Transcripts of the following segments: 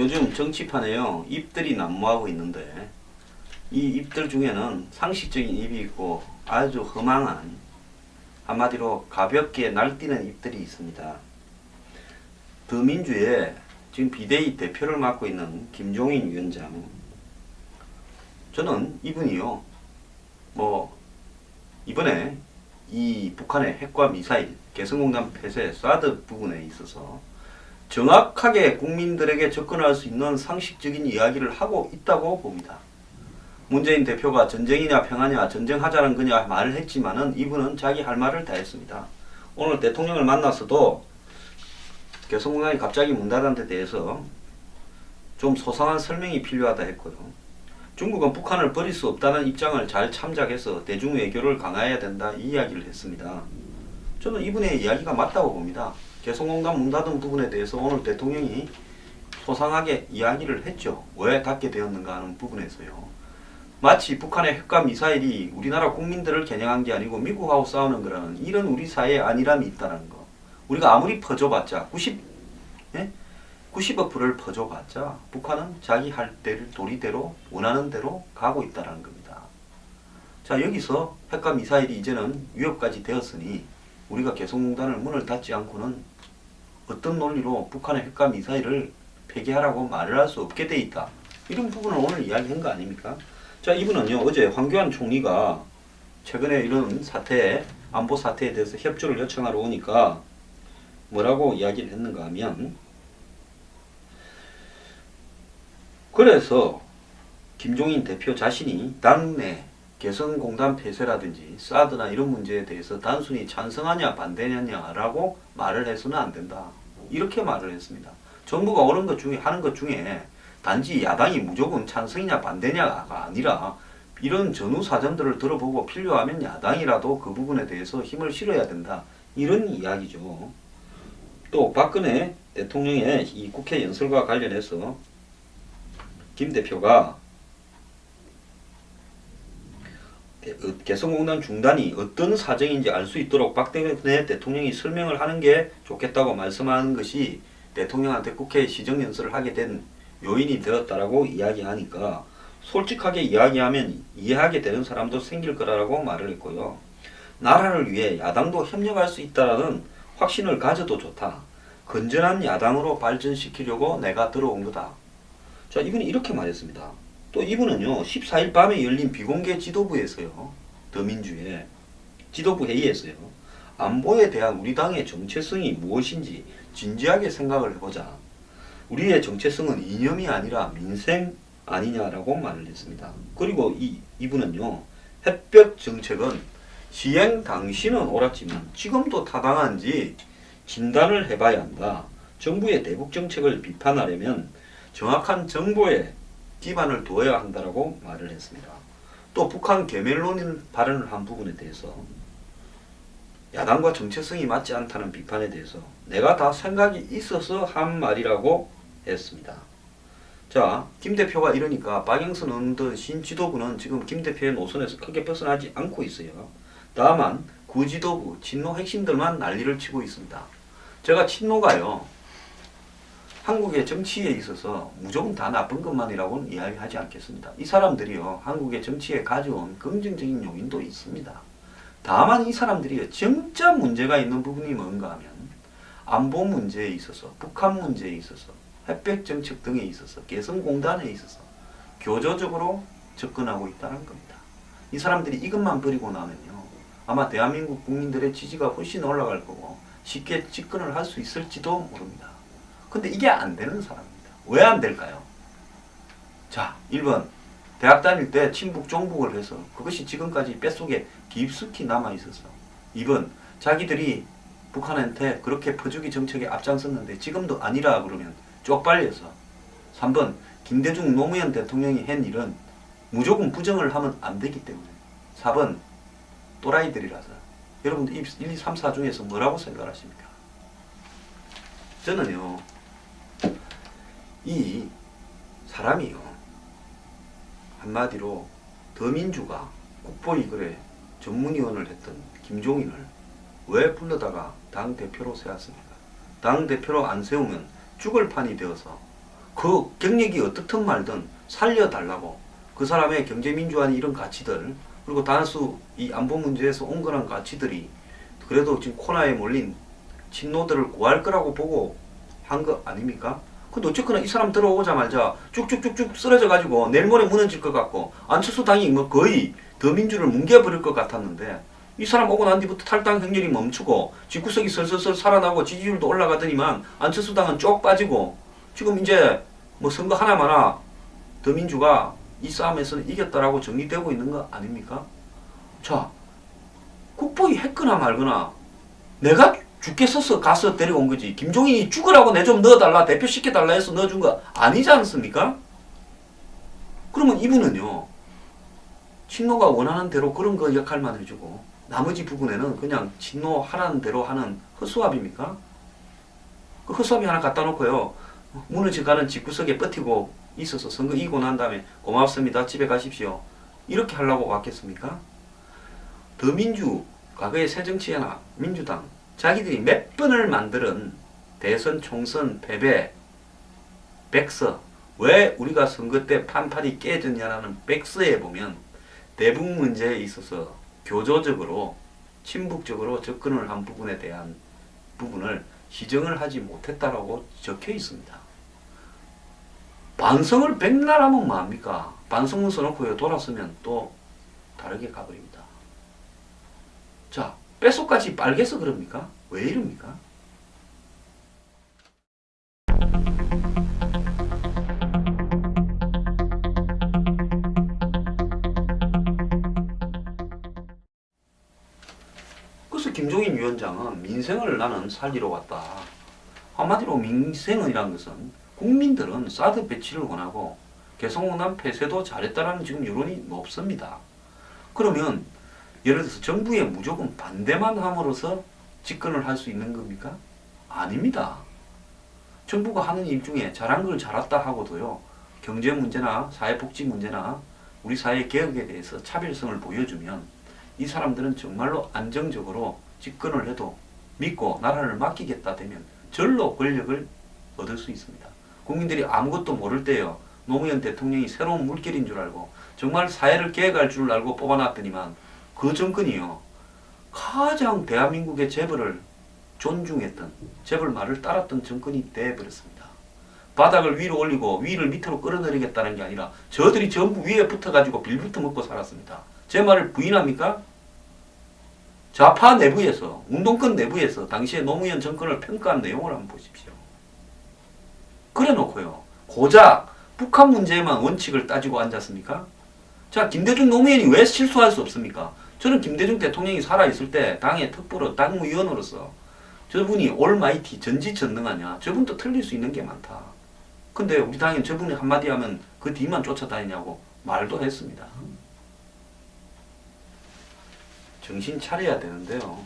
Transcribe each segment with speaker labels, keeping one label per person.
Speaker 1: 요즘 정치판에요, 입들이 난무하고 있는데, 이 입들 중에는 상식적인 입이 있고 아주 허망한, 한마디로 가볍게 날뛰는 입들이 있습니다. 더민주의 지금 비대위 대표를 맡고 있는 김종인 위원장, 저는 이분이요, 이번에 이 북한의 핵과 미사일, 개성공단 폐쇄, 사드 부분에 있어서 정확하게 국민들에게 접근할 수 있는 상식적인 이야기를 하고 있다고 봅니다. 문재인 대표가 전쟁이냐 평화냐, 전쟁하자는 거냐 말을 했지만은 이분은 자기 할 말을 다 했습니다. 오늘 대통령을 만나서도 개성공단이 갑자기 문 닫은 데 대해서 좀 소상한 설명이 필요하다 했고요. 중국은 북한을 버릴 수 없다는 입장을 잘 참작해서 대중 외교를 강화해야 된다, 이 이야기를 했습니다. 저는 이분의 이야기가 맞다고 봅니다. 개성공단 문 닫은 부분에 대해서 오늘 대통령이 소상하게 이야기를 했죠. 왜 닫게 되었는가 하는 부분에서요. 마치 북한의 핵과 미사일이 우리나라 국민들을 겨냥한 게 아니고 미국하고 싸우는 거라는 이런 우리 사회에 안일함이 있다는 거. 우리가 아무리 퍼줘봤자 90억 불을 퍼줘봤자 북한은 자기 할 때를 도리대로 원하는 대로 가고 있다는 겁니다. 자, 여기서 핵과 미사일이 이제는 위협까지 되었으니 우리가 개성공단을 문을 닫지 않고는 어떤 논리로 북한의 핵과 미사일을 폐기하라고 말을 할 수 없게 돼 있다. 이런 부분을 오늘 이야기한 거 아닙니까? 자, 이분은요, 어제 황교안 총리가 최근에 이런 사태에, 안보 사태에 대해서 협조를 요청하러 오니까 뭐라고 이야기를 했는가 하면, 그래서 김종인 대표 자신이 당내 개성공단 폐쇄라든지 사드나 이런 문제에 대해서 단순히 찬성하냐 반대냐라고 말을 해서는 안 된다, 이렇게 말을 했습니다. 정부가 하는 것 중에 단지 야당이 무조건 찬성이냐 반대냐가 아니라 이런 전후 사정들을 들어보고 필요하면 야당이라도 그 부분에 대해서 힘을 실어야 된다, 이런 이야기죠. 또 박근혜 대통령의 이 국회 연설과 관련해서 김 대표가 개성공단 중단이 어떤 사정인지 알 수 있도록 박근혜 대통령이 설명을 하는 게 좋겠다고 말씀하는 것이 대통령한테 국회 시정연설을 하게 된 요인이 되었다라고 이야기하니까, 솔직하게 이야기하면 이해하게 되는 사람도 생길 거라고 말을 했고요. 나라를 위해 야당도 협력할 수 있다라는 확신을 가져도 좋다. 건전한 야당으로 발전시키려고 내가 들어온 거다. 자, 이분이 이렇게 말했습니다. 또 이분은요, 14일 밤에 열린 비공개 지도부에서요, 더민주의 지도부 회의에서요, 안보에 대한 우리 당의 정체성이 무엇인지 진지하게 생각을 해보자. 우리의 정체성은 이념이 아니라 민생 아니냐라고 말을 했습니다. 그리고 이분은요, 햇볕 정책은 시행 당시는 옳았지만 지금도 타당한지 진단을 해봐야 한다. 정부의 대북 정책을 비판하려면 정확한 정보에 기반을 두어야 한다라고 말을 했습니다. 또 북한 괴멸론 발언을 한 부분에 대해서 야당과 정체성이 맞지 않다는 비판에 대해서 내가 다 생각이 있어서 한 말이라고 했습니다. 자, 김 대표가 이러니까 박영선 의원 신지도부는 지금 김 대표의 노선에서 크게 벗어나지 않고 있어요. 다만 구지도부, 친노 핵심들만 난리를 치고 있습니다. 제가 친노가요, 한국의 정치에 있어서 무조건 다 나쁜 것만이라고는 이야기하지 않겠습니다. 이 사람들이요, 한국의 정치에 가져온 긍정적인 요인도 있습니다. 다만 이 사람들이 진짜 문제가 있는 부분이 뭔가 하면 안보 문제에 있어서, 북한 문제에 있어서, 햇볕 정책 등에 있어서, 개성공단에 있어서 교조적으로 접근하고 있다는 겁니다. 이 사람들이 이것만 버리고 나면요, 아마 대한민국 국민들의 지지가 훨씬 올라갈 거고 쉽게 집권을 할 수 있을지도 모릅니다. 근데 이게 안 되는 사람입니다. 왜 안 될까요? 자, 1번, 대학 다닐 때 친북 종북을 해서 그것이 지금까지 뼛속에 깊숙이 남아있어서. 2번, 자기들이 북한한테 그렇게 퍼주기 정책에 앞장섰는데 지금도 아니라 그러면 쪽팔려서. 3번, 김대중 노무현 대통령이 한 일은 무조건 부정을 하면 안 되기 때문에. 4번, 또라이들이라서. 여러분들 1, 2, 3, 4 중에서 뭐라고 생각하십니까? 저는요, 이 사람이요, 한마디로 더민주가 국보이글에 전문위원을 했던 김종인을 왜 불러다가 당대표로 세웠습니까? 당대표로 안 세우면 죽을 판이 되어서 그 경력이 어떻든 말든 살려달라고 그 사람의 경제민주화는 이런 가치들 그리고 다수 이 안보 문제에서 온건한 가치들이 그래도 지금 코너에 몰린 친노들을 구할 거라고 보고 한 거 아닙니까? 근데 어쨌거나 이 사람 들어오자마자 쭉쭉쭉쭉 쓰러져 가지고 내일 모레 무너질 것 같고 안철수 당이 뭐 거의 더민주를 뭉개버릴 것 같았는데 이 사람 오고 난 뒤부터 탈당 행렬이 멈추고 집구석이 슬슬슬 살아나고 지지율도 올라가더니만 안철수 당은 쭉 빠지고 지금 이제 뭐 선거 하나마나 더민주가 이 싸움에서는 이겼다라고 정리되고 있는 거 아닙니까? 자, 국보위 했거나 말거나 내가 죽게 써서 가서 데려온 거지. 김종인이 죽으라고 내 좀 넣어달라, 대표시켜달라 해서 넣어준 거 아니지 않습니까? 그러면 이분은요, 친노가 원하는 대로 그런 거 역할만 해주고 나머지 부분에는 그냥 친노 하라는 대로 하는 허수아비입니까? 그 허수아비 하나 갖다 놓고요, 무너져가는 집구석에 버티고 있어서 선거 이기고 난 다음에 고맙습니다, 집에 가십시오. 이렇게 하려고 왔겠습니까? 더민주, 과거의 새정치회나 민주당, 자기들이 몇 번을 만드는 대선 총선 패배, 백서, 왜 우리가 선거 때 판판이 깨졌냐라는 백서에 보면 대북 문제에 있어서 교조적으로 친북적으로 접근을 한 부분에 대한 부분을 시정을 하지 못했다라고 적혀 있습니다. 반성을 백날 하면 뭐합니까? 반성문 써놓고 돌았으면 또 다르게 가버립니다. 자, 뼛속까지 빨개서 그럽니까? 왜 이럽니까? 그래서 김종인 위원장은 민생을 나는 살리러 왔다. 한마디로 민생이라는 것은 국민들은 사드 배치를 원하고 개성공단 폐쇄도 잘했다라는 지금 여론이 높습니다. 그러면 예를 들어서 정부에 무조건 반대만 함으로써 집권을 할 수 있는 겁니까? 아닙니다. 정부가 하는 일 중에 잘한 걸 잘했다 하고도요, 경제 문제나 사회복지 문제나 우리 사회 개혁에 대해서 차별성을 보여주면 이 사람들은 정말로 안정적으로 집권을 해도 믿고 나라를 맡기겠다 되면 절로 권력을 얻을 수 있습니다. 국민들이 아무것도 모를 때요, 노무현 대통령이 새로운 물결인 줄 알고 정말 사회를 개혁할 줄 알고 뽑아놨더니만 그 정권이요, 가장 대한민국의 재벌을 존중했던, 재벌 말을 따랐던 정권이 되어버렸습니다. 바닥을 위로 올리고 위를 밑으로 끌어내리겠다는 게 아니라 저들이 전부 위에 붙어가지고 빌부터 먹고 살았습니다. 제 말을 부인합니까? 좌파 내부에서, 운동권 내부에서 당시에 노무현 정권을 평가한 내용을 한번 보십시오. 그래 놓고요, 고작 북한 문제에만 원칙을 따지고 앉았습니까? 자, 김대중 노무현이 왜 실수할 수 없습니까? 저는 김대중 대통령이 살아있을 때 당의 특보로 당무위원으로서 저분이 올마이티 전지전능하냐, 저분도 틀릴 수 있는 게 많다. 근데 우리 당엔 저분이 한마디 하면 그 뒤만 쫓아다니냐고 말도 했습니다. 정신 차려야 되는데요,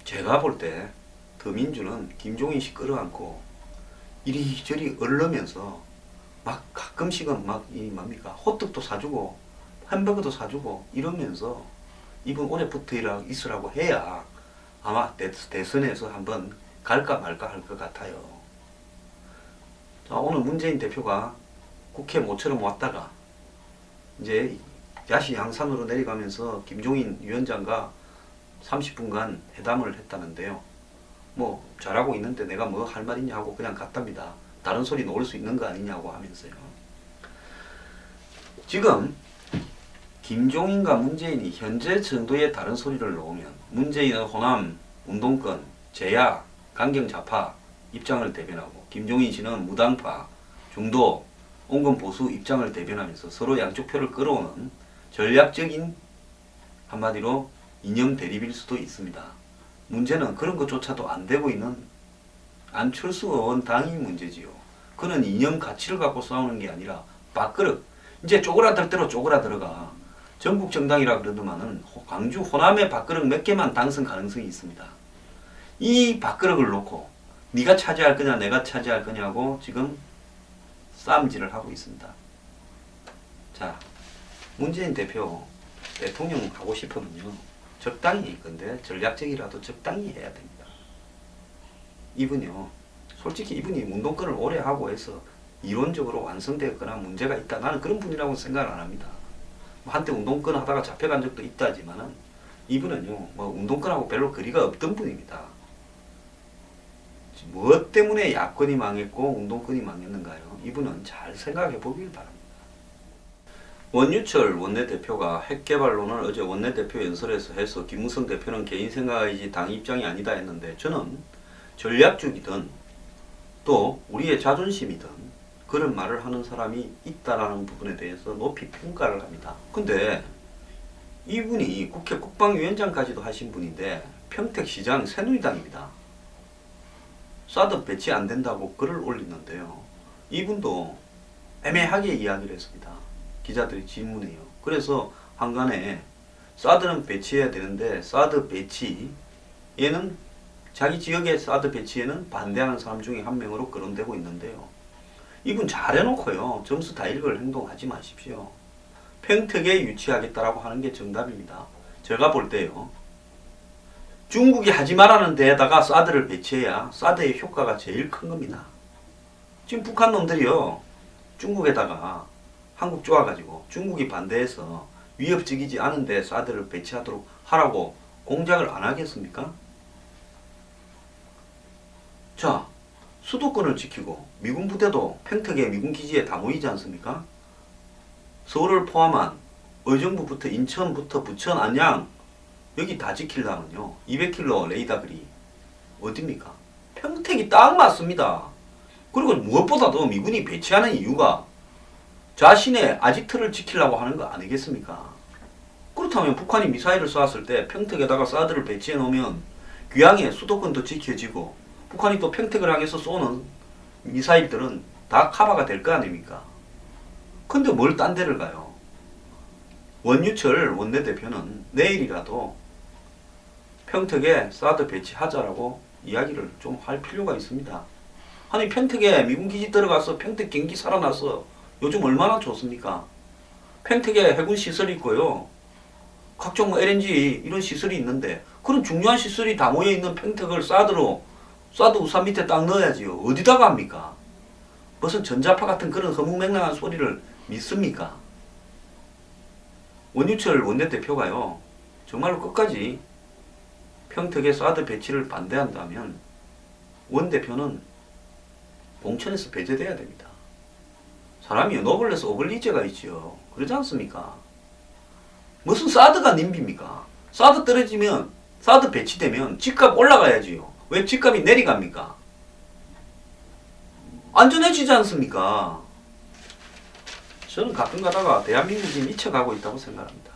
Speaker 1: 제가 볼 때 더민주는 김종인씨 끌어안고 이리저리 얼르면서 막 가끔씩은 막 이 뭡니까, 호떡도 사주고 햄버거도 사주고 이러면서 이분 오래부터 있으라고 해야 아마 대선에서 한번 갈까 말까 할 것 같아요. 자, 오늘 문재인 대표가 국회 모처럼 왔다가 이제 야시 양산으로 내려가면서 김종인 위원장과 30분간 회담을 했다는데요. 뭐 잘하고 있는데 내가 뭐 할 말 있냐 하고 그냥 갔답니다. 다른 소리 놓을 수 있는 거 아니냐고 하면서요. 지금 김종인과 문재인이 현재 정도의 다른 소리를 놓으면 문재인은 호남, 운동권, 제야, 강경좌파 입장을 대변하고 김종인 씨는 무당파, 중도, 온건 보수 입장을 대변하면서 서로 양쪽 표를 끌어오는 전략적인, 한마디로 이념 대립일 수도 있습니다. 문제는 그런 것조차도 안 되고 있는 안철수 의원 당이 문제지요. 그는 이념 가치를 갖고 싸우는 게 아니라 밥그릇, 이제 쪼그라들 대로 쪼그라들어가 전국 정당이라 그러더만은 광주 호남의 밥그릇 몇 개만 당선 가능성이 있습니다. 이 밥그릇을 놓고 네가 차지할 거냐 내가 차지할 거냐고 지금 싸움질을 하고 있습니다. 자, 문재인 대표 대통령 하고 싶으면요, 적당히, 근데 전략적이라도 적당히 해야 됩니다. 이분요, 솔직히 이분이 운동권을 오래 하고 해서 이론적으로 완성되었거나 문제가 있다. 나는 그런 분이라고 생각을 안 합니다. 한때 운동권 하다가 잡혀간 적도 있다지만은 이분은요, 뭐 운동권하고 별로 거리가 없던 분입니다. 무엇 때문에 야권이 망했고 운동권이 망했는가요? 이분은 잘 생각해 보길 바랍니다. 원유철 원내대표가 핵개발론을 어제 원내대표 연설에서 해서 김무성 대표는 개인 생각이지 당 입장이 아니다 했는데, 저는 전략적이든 또 우리의 자존심이든 그런 말을 하는 사람이 있다라는 부분에 대해서 높이 평가를 합니다. 근데 이분이 국회 국방위원장까지도 하신 분인데 평택시장 새누리당입니다. 사드 배치 안 된다고 글을 올리는데요. 이분도 애매하게 이야기를 했습니다. 기자들이 질문해요. 그래서 한간에 사드는 배치해야 되는데 사드 배치에는 자기 지역의 사드 배치에는 반대하는 사람 중에 한 명으로 거론되고 있는데요. 이분 잘해놓고요. 점수 다 읽을 행동하지 마십시오. 평택에 유치하겠다라고 하는 게 정답입니다. 제가 볼 때요. 중국이 하지 말라는 데에다가 사드를 배치해야 사드의 효과가 제일 큰 겁니다. 지금 북한 놈들이요. 중국에다가 한국 쪼아가지고 중국이 반대해서 위협적이지 않은데 사드를 배치하도록 하라고 공작을 안 하겠습니까? 자, 수도권을 지키고 미군 부대도 평택의 미군 기지에 다 모이지 않습니까? 서울을 포함한 의정부부터 인천부터 부천, 안양 여기 다 지키려면요 200km 레이더 거리 어딥니까? 평택이 딱 맞습니다. 그리고 무엇보다도 미군이 배치하는 이유가 자신의 아지트를 지키려고 하는 거 아니겠습니까? 그렇다면 북한이 미사일을 쏘았을 때 평택에다가 사드를 배치해 놓으면 귀양의 수도권도 지켜지고 북한이 또 평택을 향해서 쏘는 미사일들은 다 커버가 될 거 아닙니까? 근데 뭘 딴 데를 가요? 원유철 원내대표는 내일이라도 평택에 사드 배치하자라고 이야기를 좀 할 필요가 있습니다. 아니 평택에 미군기지 들어가서 평택 경기 살아나서 요즘 얼마나 좋습니까? 평택에 해군 시설이 있고요. 각종 뭐 LNG 이런 시설이 있는데 그런 중요한 시설이 다 모여있는 평택을 사드 우산 밑에 딱 넣어야지요. 어디다가 합니까? 무슨 전자파 같은 그런 허무맹랑한 소리를 믿습니까? 원유철 원내대표가요. 정말로 끝까지 평택에 사드 배치를 반대한다면 원대표는 봉천에서 배제돼야 됩니다. 사람이 노블레스 오블리제가 있지요. 그러지 않습니까? 무슨 사드가 님비입니까? 사드 떨어지면 사드 배치되면 집값 올라가야지요. 왜 집값이 내려갑니까? 안전해지지 않습니까? 저는 가끔 가다가 대한민국이 미쳐가고 있다고 생각합니다.